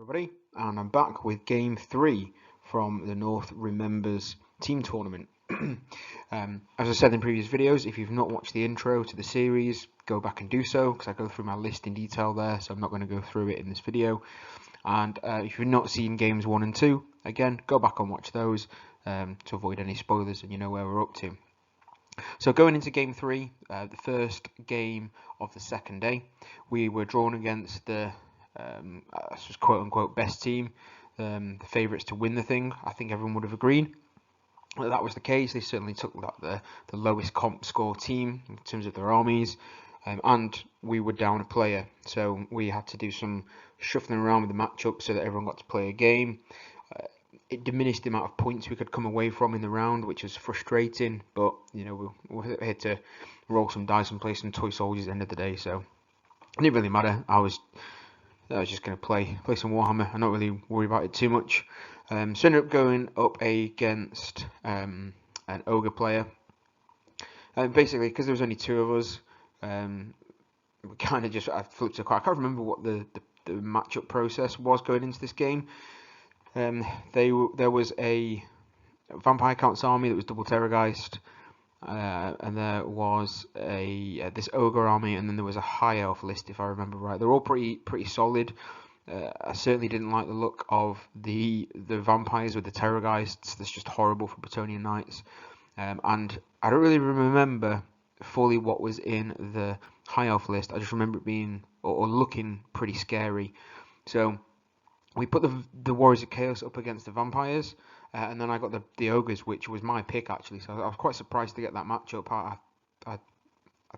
everybody, and I'm back with game 3 from the North Remembers team tournament. As I said in previous videos, if you've not watched the intro to the series, go back and do so, because I go through my list in detail there, so I'm not going to go through it in this video. And if you've not seen games 1 and 2, again, go back and watch those to avoid any spoilers and you know where we're up to. So going into game 3, the first game of the second day, we were drawn against the quote unquote best team, the favourites to win the thing. I think everyone would have agreed that was the case. They certainly took the lowest comp score team in terms of their armies, and we were down a player, so we had to do some shuffling around with the matchup so that everyone got to play a game. It diminished the amount of points we could come away from in the round, which was frustrating, but you know, we had to roll some dice and play some toy soldiers at the end of the day, so it didn't really matter. I was just going to play some Warhammer and not really worry about it too much. So ended up going up against an Ogre player. Basically, because there was only 2 of us, we kind of just, I flipped a coin. I can't remember what the matchup process was going into this game. There was a Vampire Count's army that was double Terrorgeist, and there was this Ogre army, and then there was a High Elf list, if I remember right. They're all pretty solid. I certainly didn't like the look of the vampires with the Terrorgeists. That's just horrible for Plutonian Knights. And I don't really remember fully what was in the High Elf list. I just remember it being or looking pretty scary. So we put the Warriors of Chaos up against the Vampires, and then I got the Ogres, which was my pick actually. So I was quite surprised to get that matchup. I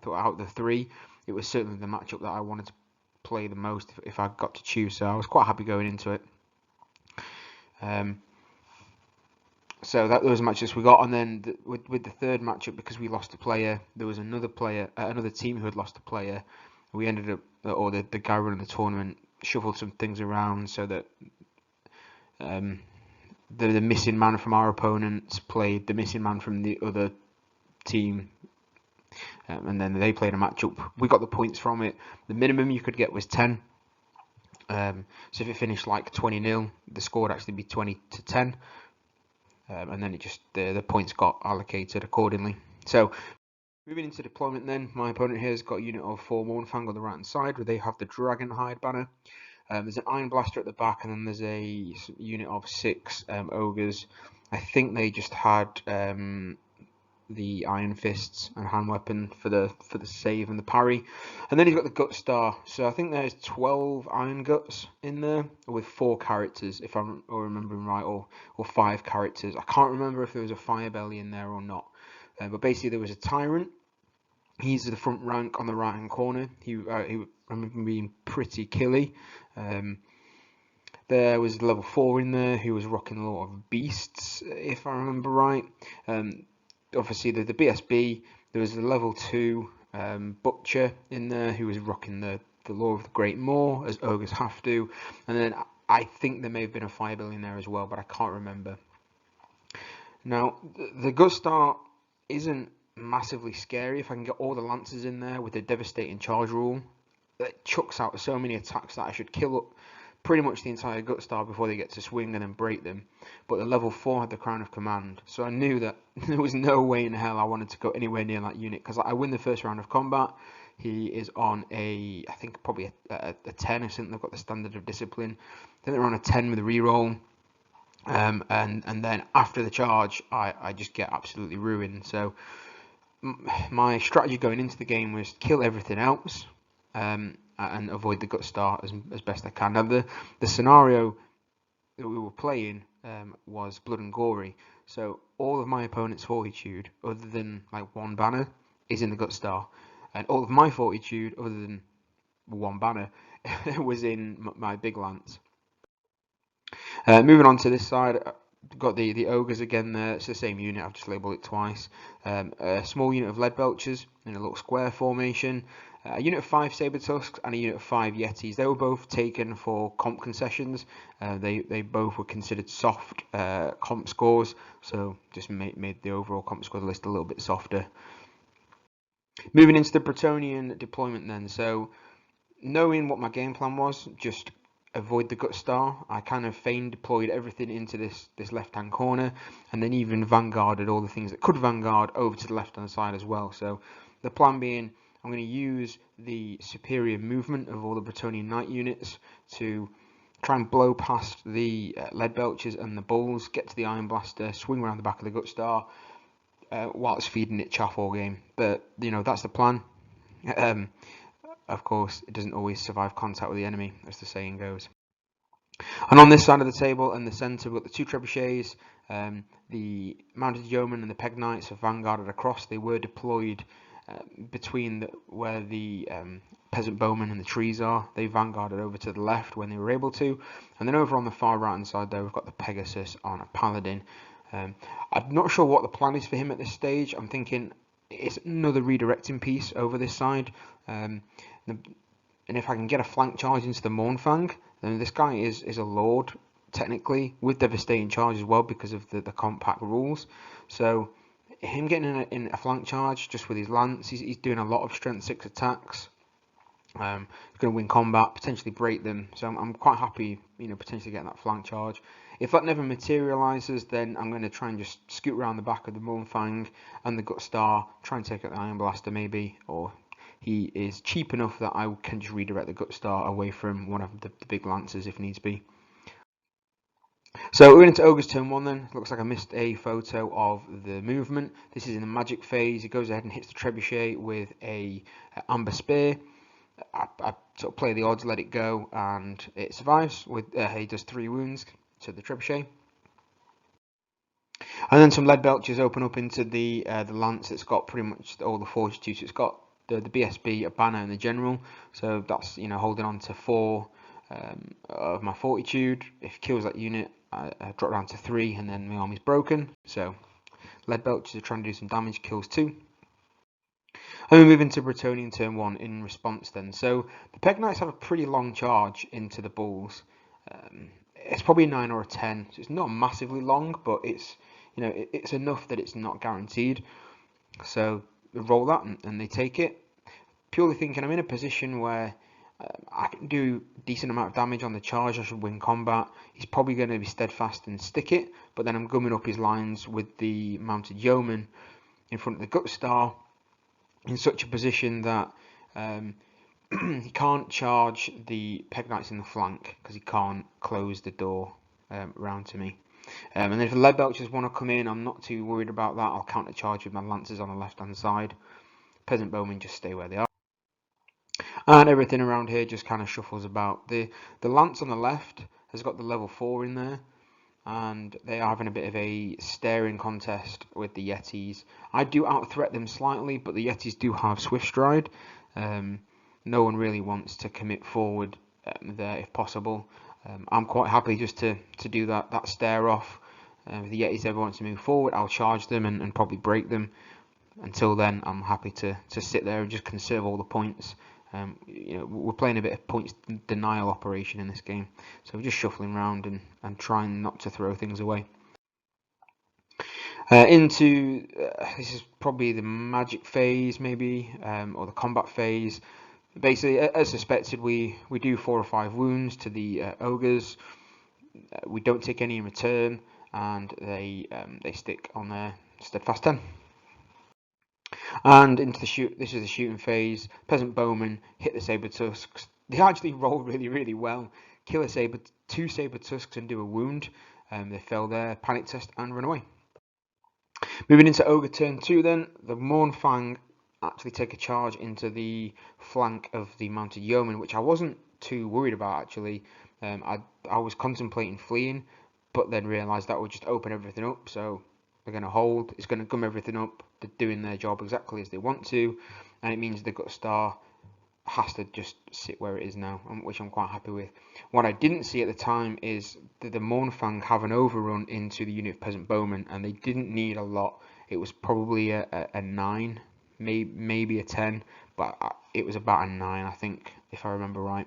thought out of the 3, it was certainly the matchup that I wanted to play the most if I got to choose. So I was quite happy going into it. So that those matches we got, and then with the third matchup, because we lost a player, there was another team who had lost a player. We ended up, or the guy running the tournament shuffled some things around so that the missing man from our opponents played the missing man from the other team, and then they played a matchup. We got the points from it. The minimum you could get was 10. So if it finished like 20-0, the score would actually be 20-10, and then it just the points got allocated accordingly. So moving into deployment, then my opponent here has got a unit of 4 Mournfang on the right hand side, where they have the Dragonhide banner. There's an Iron Blaster at the back, and then there's a unit of 6 Ogres. I think they just had the Iron Fists and hand weapon for the save and the parry, and then he's got the Gut Star. So I think there's 12 Iron Guts in there with 4 characters, if I'm remembering right, or 5 characters. I can't remember if there was a Fire Belly in there or not, but basically there was a Tyrant. He's the front rank on the right hand corner. He I remember being pretty killy. There was level 4 in there who was rocking a lot of beasts, if I remember right. Obviously the BSB, there was a level 2 Butcher in there who was rocking the Law of the Great Maw, as ogres have to, and then I think there may have been a Fire Belly in there as well, but I can't remember. Now the Gut Star isn't massively scary if I can get all the Lancers in there with the devastating charge rule. It chucks out so many attacks that I should kill up pretty much the entire Gut Star before they get to swing and then break them. But the level 4 had the Crown of Command, so I knew that there was no way in hell I wanted to go anywhere near that unit, because I win the first round of combat. He is on I think probably a 10. I think they've got the Standard of Discipline. I think they're on a 10 with a reroll. And then after the charge, I just get absolutely ruined. So my strategy going into the game was kill everything else, and avoid the Gut Star as best I can. Now the scenario that we were playing was blood and gory, so all of my opponent's fortitude, other than like 1 banner, is in the Gut Star, and all of my fortitude, other than 1 banner, was in my big lance. Moving on to this side, got the Ogres again there. It's the same unit, I've just labelled it twice. A small unit of Lead Belchers in a little square formation. A unit of 5 Saber Tusks and a unit of 5 Yetis. They were both taken for comp concessions. They both were considered soft comp scores, so just made the overall comp score list a little bit softer. Moving into the Bretonnian Deployment then. So knowing what my game plan was, just avoid the Gut Star. I kind of feign deployed everything into this left hand corner, and then even vanguarded all the things that could vanguard over to the left hand side as well. So the plan being, I'm going to use the superior movement of all the Bretonnian Knight units to try and blow past the Lead Belchers and the Bulls, get to the Iron Blaster, swing around the back of the Gut Star while it's feeding it chaff all game. But you know, that's the plan. Of course, it doesn't always survive contact with the enemy, as the saying goes. And on this side of the table, in the centre, we've got the two trebuchets. The Mounted Yeomen and the Peg Knights have vanguarded across. They were deployed between where the Peasant Bowmen and the trees are. They vanguarded over to the left when they were able to. And then over on the far right hand side there, we've got the Pegasus on a Paladin. I'm not sure what the plan is for him at this stage. I'm thinking it's another redirecting piece over this side. And if I can get a flank charge into the Mournfang, then this guy is a lord, technically, with devastating charge as well because of the compact rules. So him getting in a flank charge just with his lance, he's doing a lot of strength 6 attacks. He's going to win combat, potentially break them. So I'm quite happy, you know, potentially getting that flank charge. If that never materialises, then I'm going to try and just scoot around the back of the Mournfang and the Gut Star, try and take out the Iron Blaster maybe, or he is cheap enough that I can just redirect the Gut Star away from one of the big lancers if needs be. So we're into Ogre's turn 1 then. Looks like I missed a photo of the movement. This is in the magic phase. He goes ahead and hits the trebuchet with a amber spear. I sort of play the odds, let it go, and it survives. He does 3 wounds to the trebuchet. And then some lead belchers open up into the lance. It's got pretty much all the fortitude. So it's got the BSB, a banner, and the general. So that's, you know, holding on to 4 of my fortitude. If he kills that unit, I drop down to 3, and then my army's broken. So lead belchers are trying to do some damage, kills 2. And we move into Bretonnian turn 1 in response then. So the Peg Knights have a pretty long charge into the Bulls. It's probably a 9 or a 10, so it's not massively long, but it's, you know, it's enough that it's not guaranteed. So they roll that and they take it. Purely thinking I'm in a position where I can do a decent amount of damage on the charge. I should win combat. He's probably going to be steadfast and stick it, but then I'm gumming up his lines with the Mounted Yeoman in front of the Gut Star in such a position that he can't charge the Peg Knights in the flank because he can't close the door round to me. And then if the lead belchers want to come in, I'm not too worried about that. I'll counter charge with my lancers on the left hand side. Peasant Bowmen just stay where they are. And everything around here just kind of shuffles about. The lance on the left has got the level 4 in there, and they are having a bit of a staring contest with the Yetis. I do out-threat them slightly, but the Yetis do have Swift Stride. No one really wants to commit forward there if possible. I'm quite happy just to do that stare off. If the Yetis ever want to move forward, I'll charge them and probably break them. Until then, I'm happy to sit there and just conserve all the points. You know, we're playing a bit of points denial operation in this game, so we're just shuffling around and trying not to throw things away. This is probably the magic phase, maybe, or the combat phase. Basically, as suspected, we do 4 or 5 wounds to the ogres. We don't take any in return, and they stick on their steadfast 10. And into this is the shooting phase. Peasant Bowmen hit the Saber Tusks. They actually roll really well. Kill 2 Saber Tusks and do a wound. They fail their panic test and run away. Moving into Ogre turn 2 then, the Mournfang actually take a charge into the flank of the Mounted Yeoman, which I wasn't too worried about actually. I was contemplating fleeing, but then realised that would just open everything up, so they're going to hold. It's going to gum everything up. They're doing their job exactly as they want to, and it means the Gut Star has to just sit where it is now, which I'm quite happy with. What I didn't see at the time is that the Mournfang have an overrun into the unit of Peasant Bowmen, and they didn't need a lot. It was probably a 9, maybe a 10, but it was about a 9, I think, if I remember right.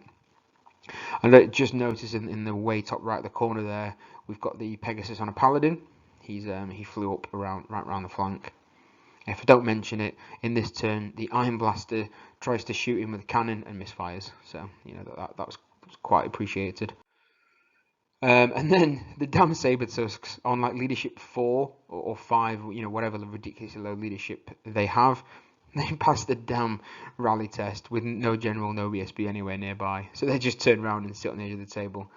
And I just noticed in the way top right of the corner there, we've got the Pegasus on a Paladin. He flew up right around the flank. If I don't mention it, in this turn, the Iron Blaster tries to shoot him with a cannon and misfires. So, you know, that was It's quite appreciated. And then the damn Saber Tusks on like leadership 4 or 5, you know, whatever the ridiculously low leadership they have, they passed the damn rally test with no general, no BSB anywhere nearby. So they just turn around and sit on the edge of the table.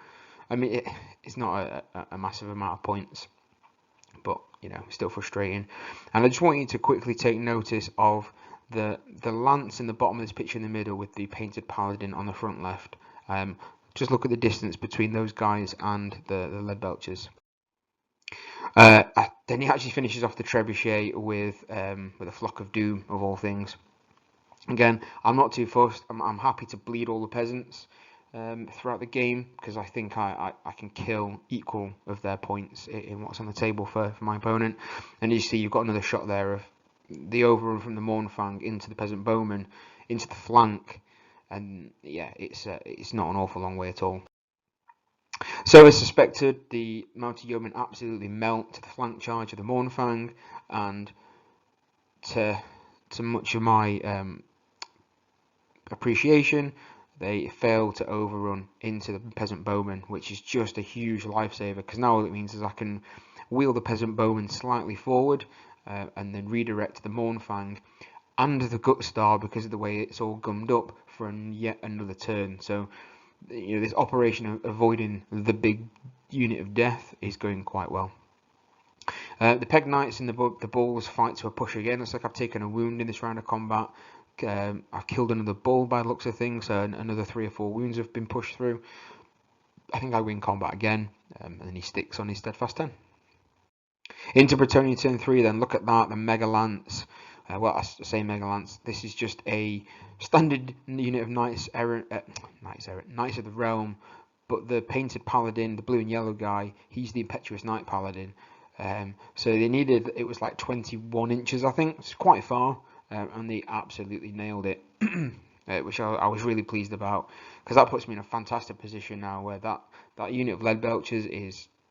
I mean, it's not a massive amount of points, but you know, still frustrating. And I just want you to quickly take notice of the lance in the bottom of this picture in the middle with the painted paladin on the front left. Just look at the distance between those guys and the lead belchers. Then he actually finishes off the trebuchet with a flock of doom of all things. Again, I'm not too fussed. I'm happy to bleed all the peasants throughout the game because I think I can kill equal of their points in what's on the table for my opponent. And you see, you've got another shot there of the overrun from the Mournfang into the peasant bowman into the flank. And yeah, it's not an awful long way at all. So as suspected, the mounted yeomen absolutely melt to the flank charge of the Mournfang, and to much of my appreciation, they fail to overrun into the peasant bowman, which is just a huge lifesaver, because now all it means is I can wheel the peasant bowman slightly forward and then redirect the Mournfang and the gut star, because of the way it's all gummed up, for yet another turn. So you know, this operation of avoiding the big unit of death is going quite well. The Peg Knights and the Bulls fight to a push again. Looks like I've taken a wound in this round of combat. I've killed another bull by the looks of things, and another 3 or 4 wounds have been pushed through. I think I win combat again, and then he sticks on his steadfast 10. Into Bretonnia turn 3 then. Look at that, the Mega Lance. Well, I say Mega Lance. This is just a standard unit of Knights of the Realm, but the painted Paladin, the blue and yellow guy, he's the Impetuous Knight Paladin. So they needed, it was like 21 inches, I think. It's quite far, and they absolutely nailed it, which I was really pleased about, because that puts me in a fantastic position now, where that unit of lead belchers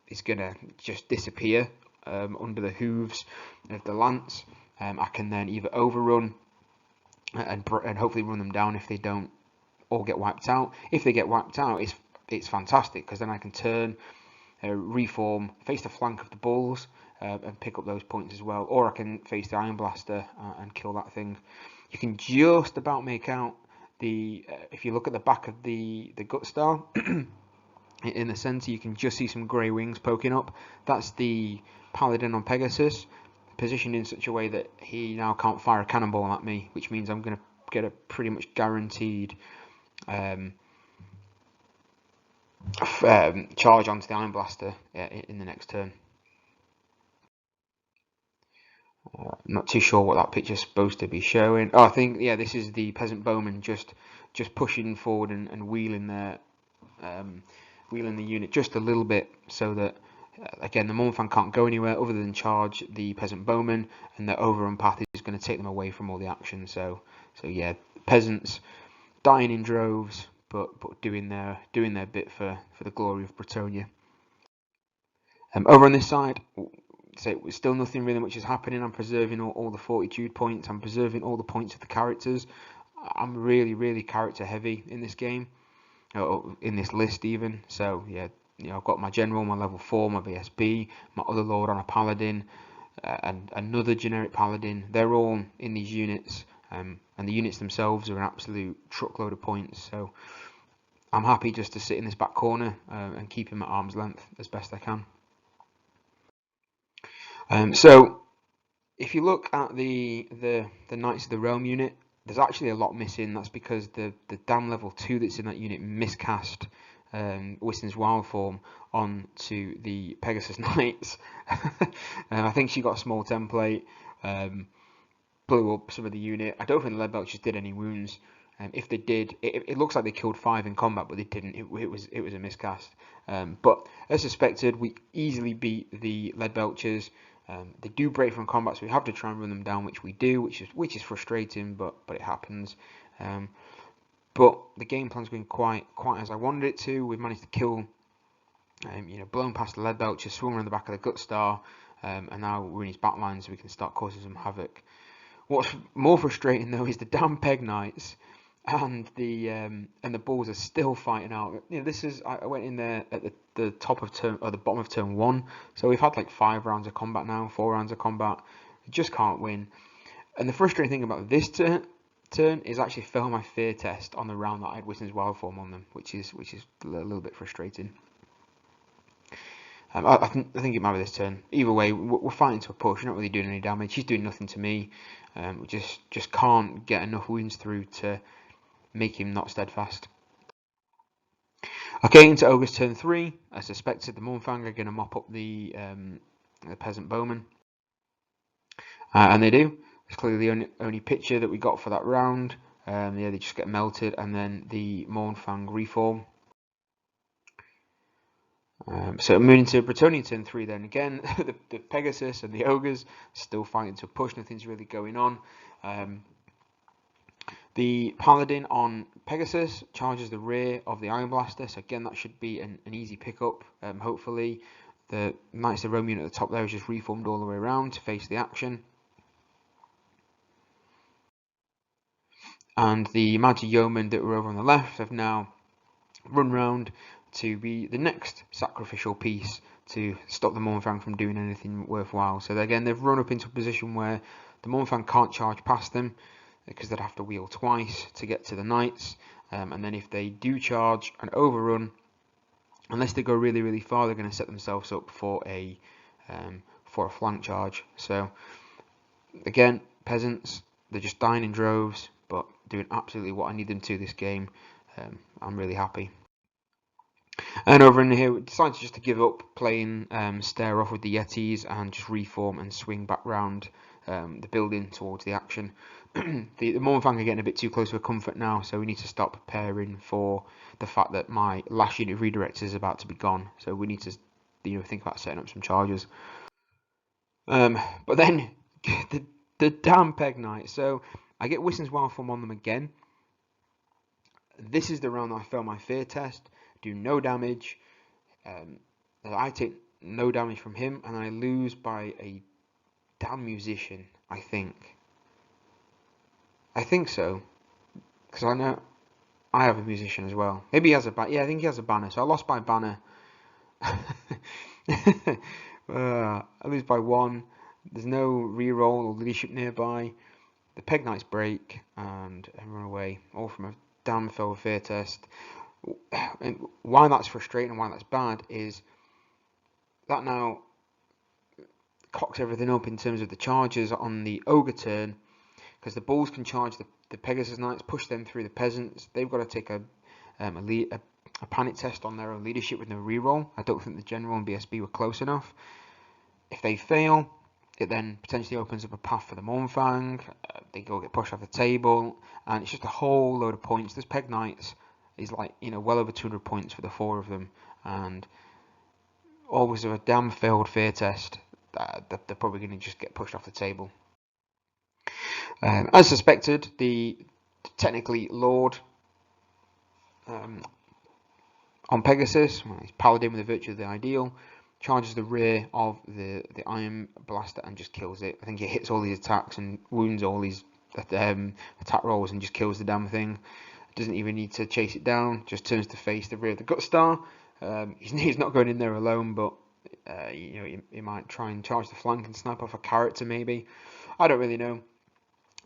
is gonna just disappear under the hooves of the lance. I can then either overrun and hopefully run them down if they don't all get wiped out. If they get wiped out, it's fantastic, because then I can turn, reform, face the flank of the bulls, and pick up those points as well. Or I can face the Iron Blaster and kill that thing. You can just about make out if you look at the back of the gut star in the center, you can just see some grey wings poking up. That's the Paladin on Pegasus, positioned in such a way that he now can't fire a cannonball at me, which means I'm going to get a pretty much guaranteed charge onto the Iron Blaster in the next turn. I'm not too sure what that picture's supposed to be showing. Oh, I think, yeah, this is the peasant bowman just pushing forward and wheeling the unit just a little bit, so that again the Mournfang can't go anywhere other than charge the peasant bowman, and the overrun path is going to take them away from all the action. So yeah, peasants dying in droves, but doing their bit for the glory of Bretonnia. Over on this side, so still nothing really much is happening. I'm preserving all the fortitude points. I'm preserving all the points of the characters. I'm really character heavy in this game, in this list even. So yeah, you know, I've got my general, my level 4, my BSB, my other lord on a paladin, and another generic paladin. They're all in these units, and the units themselves are an absolute truckload of points. So I'm happy just to sit in this back corner and keep him at arm's length as best I can. So if you look at the Knights of the Realm unit, there's actually a lot missing. That's because the damn level 2 that's in that unit miscast Wiston's wild form onto the Pegasus Knights. I think she got a small template, blew up some of the unit. I don't think the lead belchers did any wounds. If they did, it looks like they killed 5 in combat, but they didn't. It was a miscast. But as suspected, we easily beat the lead belchers. They do break from combat, so we have to try and run them down, which we do, which is frustrating, but it happens. But the game plan's going quite as I wanted it to. We've managed to kill, blown past the lead belcher, swung around the back of the gut star, and now we're in his back line, so we can start causing some havoc. What's more frustrating though is the damn Peg Knights and the bulls are still fighting out. You know, this is I went in there at the top of turn or the bottom of turn 1, so we've had like 5 rounds of combat now, 4 rounds of combat. We just can't win. And the frustrating thing about this turn is actually fail my fear test on the round that I had Wisdom's Wild Form on them, which is a little bit frustrating. I think it might be this turn. Either way, we're fighting to a push. We're not really doing any damage. He's doing nothing to me. We just can't get enough wounds through to make him not steadfast. Okay, into Ogre's turn 3. As suspected, the Mournfang are going to mop up the peasant bowmen, and they do. It's clearly the only picture that we got for that round. Yeah, they just get melted, and then the Mournfang reform. So moving to Bretonnia turn 3 then again, the Pegasus and the Ogres still fighting to a push, nothing's really going on. The Paladin on Pegasus charges the rear of the Iron Blaster, so again that should be an easy pickup. Hopefully the Knights of Rome unit at the top there is just reformed all the way around to face the action. And the mounted yeomen that were over on the left have now run round to be the next sacrificial piece to stop the Mournfang from doing anything worthwhile. So again, they've run up into a position where the Mournfang can't charge past them because they'd have to wheel twice to get to the Knights. And then if they do charge and overrun, unless they go really, really far, they're going to set themselves up for a flank charge. So again, peasants, they're just dying in droves, but doing absolutely what I need them to this game. I'm really happy. And over in here, we decided just to give up playing stare off with the Yetis and just reform and swing back round the building towards the action. the Mournfang are getting a bit too close for comfort now, so we need to start preparing for the fact that my last unit of redirects is about to be gone. So we need to, think about setting up some charges. But then the damn Peg Knights. So I get Wisdom's Wild Form on them again. This is the round that I fail my fear test. Do no damage. I take no damage from him, and I lose by a damn musician. I think so, because I know I have a musician as well. Maybe he has a banner. Yeah, I think he has a banner. So I lost by banner. I lose by 1. There's no reroll or leadership nearby. The Peg Knights break and run away, all from a damn fail fear test. And why that's frustrating and why that's bad is that now cocks everything up in terms of the charges on the Ogre turn, because the bulls can charge the Pegasus Knights, push them through the peasants. They've got to take a panic test on their own leadership with no reroll. I don't think the general and BSB were close enough. If they fail, it then potentially opens up a path for the Mournfang. They go get pushed off the table, and it's just a whole load of points. This Peg Knights is like, well over 200 points for the 4 of them, and always a damn failed fear test. They're probably going to just get pushed off the table. As suspected, the technically Lord on Pegasus, he's Paladin with the Virtue of the Ideal, charges the rear of the Iron Blaster and just kills it. I think it hits all these attacks and wounds all these attack rolls and just kills the damn thing. Doesn't even need to chase it down, just turns to face the rear of the Gutstar. He's not going in there alone, but he might try and charge the flank and snipe off a character maybe. I don't really know.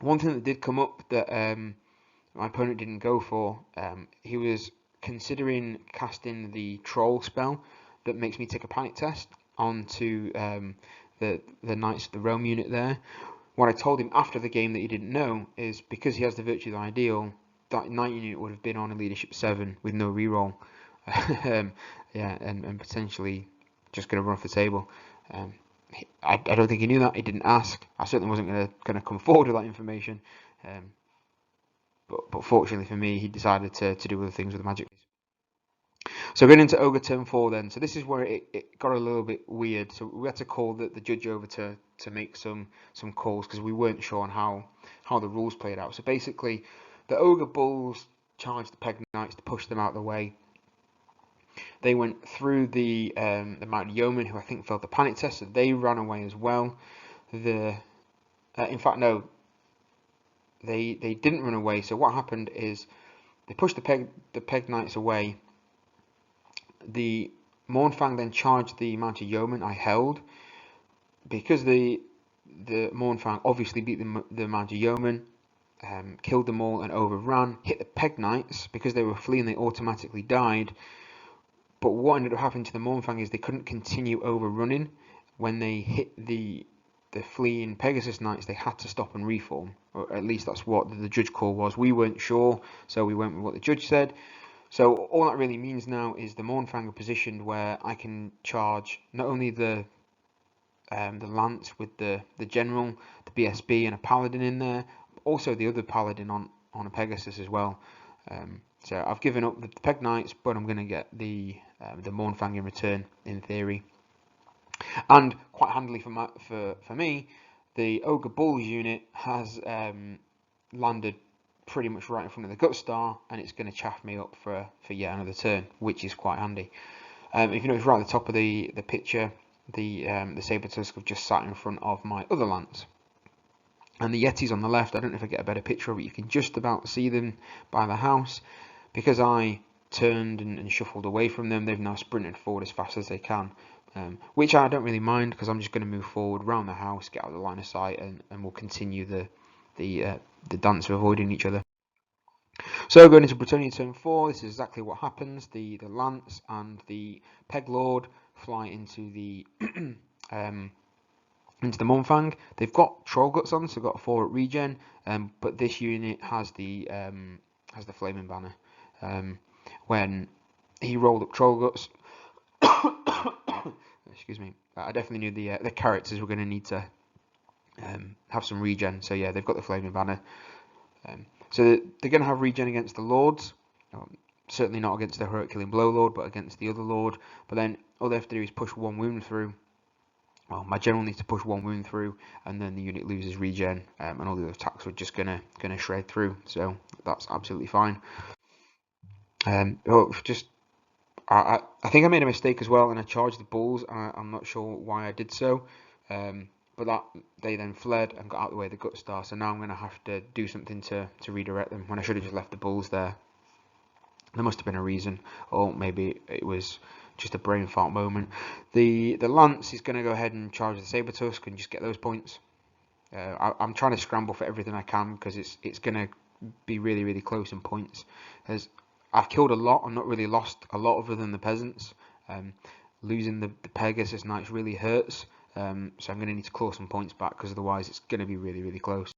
One thing that did come up that my opponent didn't go for, he was considering casting the Troll spell that makes me take a panic test onto the Knights of the Rome unit there. What I told him after the game that he didn't know is because he has the Virtue of the Ideal, that Knight unit would have been on a leadership 7 with no reroll. Yeah, and potentially just going to run off the table. I don't think he knew that. He didn't ask. I certainly wasn't going to come forward with that information. But fortunately for me, he decided to do other things with the magic. So going into Ogre turn 4 then. So this is where it got a little bit weird. So we had to call the judge over to make some calls because we weren't sure on how the rules played out. So basically, the Ogre Bulls charged the Peg Knights to push them out of the way. They went through the Mounted Yeomen, who I think failed the panic test, so they ran away as well. In fact, no. they didn't run away. So what happened is they pushed the Peg Knights away. The Mournfang then charged the mounted yeomen I held. Because the Mournfang obviously beat the mounted yeomen, killed them all and overran, hit the Peg Knights. Because they were fleeing, they automatically died. But what ended up happening to the Mournfang is they couldn't continue overrunning. When they hit the fleeing Pegasus Knights, they had to stop and reform, or at least that's what the judge call was. We weren't sure, so we went with what the judge said. So all that really means now is the Mournfang are positioned where I can charge not only the lance with the general, the BSB, and a paladin in there, but also the other paladin on a Pegasus as well. So I've given up the Peg Knights, but I'm going to get the Mournfang in return, in theory. And quite handily for me, the Ogre Bulls unit has landed pretty much right in front of the Gutstar, and it's going to chaff me up for yet another turn, which is quite handy. If you notice right at the top of the picture, the Saber-Tusk have just sat in front of my other lance. And the Yetis on the left, I don't know if I get a better picture of it, you can just about see them by the house. Because I turned and shuffled away from them, they've now sprinted forward as fast as they can. Which I don't really mind, because I'm just going to move forward round the house, get out of the line of sight, and we'll continue the dance of avoiding each other. So going into Bretonnia turn 4, this is exactly what happens. The Lance and the Peg Lord fly into the Mournfang. They've got Troll Guts on, so they've got 4 at regen, but this unit has the Flaming Banner. When he rolled up Troll Guts, excuse me, I definitely knew the characters were going to need to have some regen. So yeah, they've got the Flaming Banner. So they're going to have regen against the Lords. Certainly not against the Heroic Killing Blow Lord, but against the other Lord. But then all they have to do is push 1 wound through. Well, my general needs to push 1 wound through, and then the unit loses regen, and all the other attacks are just gonna shred through. So that's absolutely fine. I think I made a mistake as well, and I charged the Bulls. I'm not sure why I did so, but they then fled and got out of the way of the Gutstar. So now I'm going to have to do something to redirect them, when I should have just left the Bulls there. There must have been a reason, or maybe it was just a brain fart moment. The Lance is going to go ahead and charge the Saber-Tusk and just get those points. I'm trying to scramble for everything I can, because it's going to be really, really close in points. As I've killed a lot and not really lost a lot other than the peasants. Losing the Pegasus Knights really hurts, so I'm going to need to claw some points back, because otherwise it's going to be really, really close.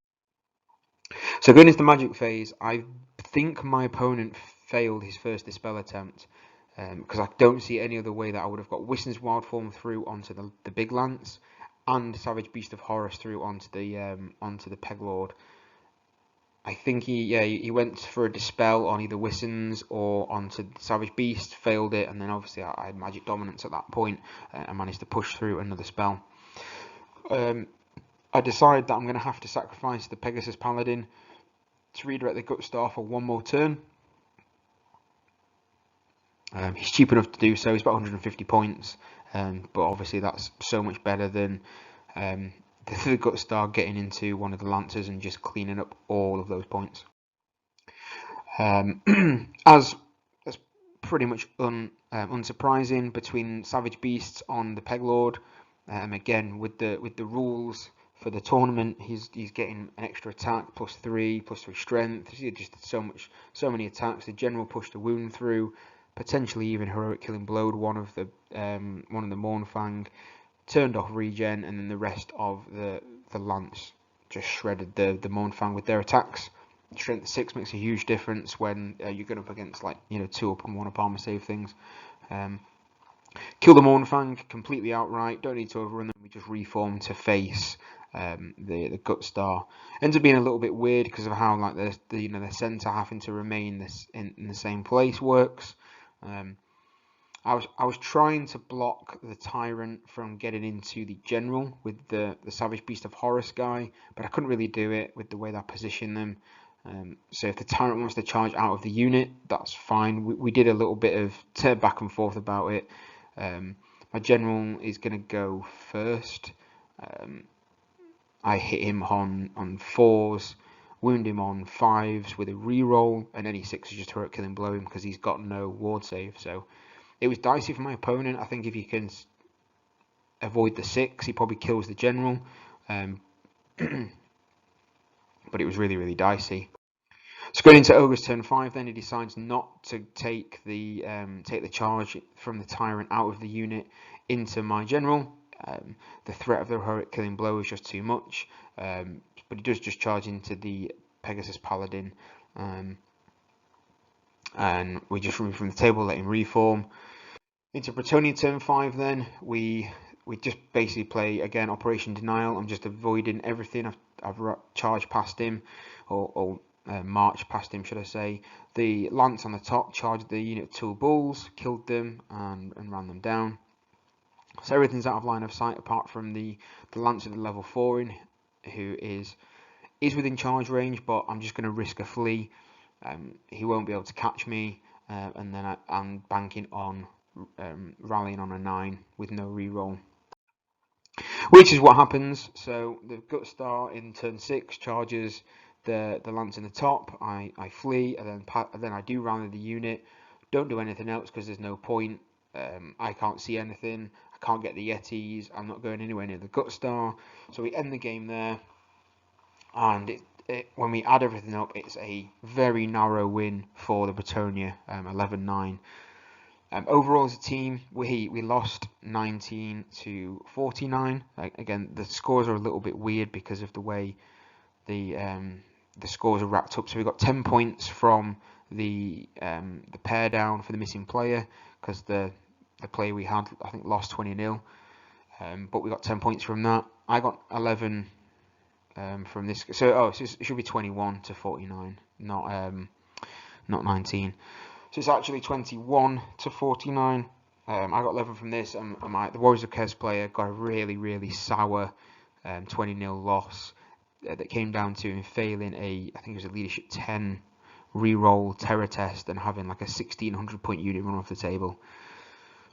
So going into the magic phase, I think my opponent failed his first Dispel attempt, because I don't see any other way that I would have got Wissen's Wild Form through onto the big lance, and Savage Beast of Horus through onto the Peg Lord. I think he went for a Dispel on either Wissen's or onto Savage Beast, failed it, and then obviously I had Magic Dominance at that point, and managed to push through another spell. I decided that I'm going to have to sacrifice the Pegasus Paladin to redirect the Gutstar for 1 more turn. He's cheap enough to do so. He's about 150 points, but obviously that's so much better than the Gutstar getting into one of the Lancers and just cleaning up all of those points. As pretty much unsurprising, between Savage Beasts on the Peg Lord, again with the rules for the tournament, he's getting an extra attack, +3 strength. He just did so many attacks. The general pushed a wound through, potentially even Heroic Killing Blowed one of the Mournfang, turned off regen, and then the rest of the Lance just shredded the Mournfang with their attacks. Strength 6 makes a huge difference when you're going up against 2 up and 1 up armor save things. Kill the Mournfang completely outright. Don't need to overrun them. We just reform to face the Gutstar. Ends up being a little bit weird because of how the center having to remain in the same place works. I was trying to block the Tyrant from getting into the General with the Savage Beast of Horus guy, but I couldn't really do it with the way that I positioned them. So if the Tyrant wants to charge out of the unit, that's fine. We did a little bit of back and forth about it. My General is going to go first. I hit him on 4s wound him on 5s with a reroll, and any 6s just heroic kill and blow him because he's got no ward save. So it was dicey for my opponent. I think if you can avoid the 6, he probably kills the general. But it was really, really dicey. So going into Ogre's turn 5, then he decides not to take the charge from the tyrant out of the unit into my general. The threat of the heroic killing blow is just too much, but he does just charge into the Pegasus Paladin, and we just remove from the table, let him reform. Into Bretonnia turn 5, then we just basically play again Operation Denial. I'm just avoiding everything. I've charged past him, or marched past him, should I say. The lance on the top charged the unit of 2 bulls, killed them, and ran them down. So everything's out of line of sight apart from the lance at the level 4 in, who is within charge range, but I'm just going to risk a flee. He won't be able to catch me, and then I'm banking on rallying on a 9 with no reroll, which is what happens. So the Gut Star in turn 6 charges the lance in the top. I flee, and then I do rally the unit. Don't do anything else because there's no point. I can't see anything. I can't get the Yetis. I'm not going anywhere near the Gut Star. So we end the game there. And when we add everything up, it's a very narrow win for the Bretonnia, 11-9. Overall as a team, we lost 19-49. Again, the scores are a little bit weird because of the way the scores are racked up. So we got 10 points from the pair down for the missing player, because the player we had, I think, lost 20-0. But we got 10 points from that. I got 11 from this. So it should be 21-49, not 19. So it's actually 21-49. I got 11 from this, and the Warriors of Kez player got a really, really sour 20-0 loss that came down to him failing I think it was a leadership 10 reroll terror test and having like a 1600 point unit run off the table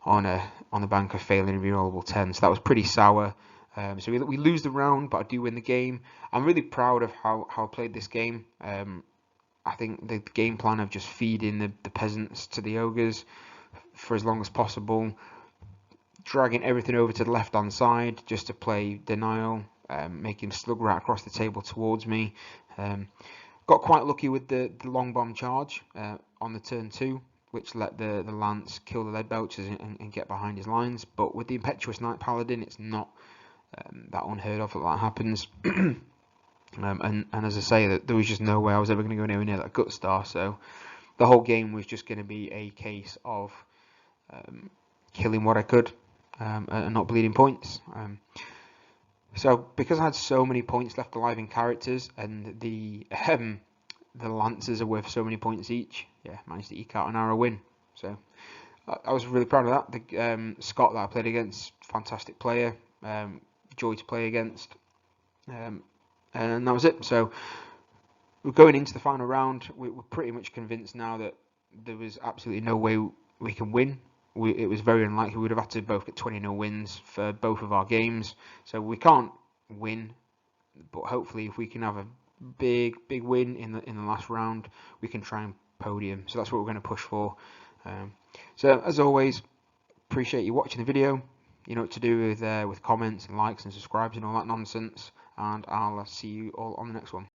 on the bank of failing a rerollable 10. So that was pretty sour. So we lose the round, but I do win the game. I'm really proud of how I played this game. I think the game plan of just feeding the peasants to the ogres for as long as possible, dragging everything over to the left hand side just to play denial, making slug right across the table towards me. Got quite lucky with the long bomb charge on the turn 2, which let the lance kill the lead belchers and get behind his lines. But with the impetuous knight paladin, it's not that unheard of that happens. And as I say, that there was just no way I was ever going to go anywhere near that Gut Star. So the whole game was just going to be a case of killing what I could and not bleeding points. So because I had so many points left alive in characters, and the lancers are worth so many points each, managed to eke out an arrow win. So I was really proud of that. The Scott that I played against, fantastic player, joy to play against, and that was it. So we're going into the final round. We're pretty much convinced now that there was absolutely no way we can win. It was very unlikely. We would have had to both get 20-0 wins for both of our games. So we can't win, but hopefully if we can have a big win in the last round, we can try and podium. So that's what we're going to push for. So as always, appreciate you watching the video. You know what to do with comments and likes and subscribes and all that nonsense. And I'll see you all on the next one.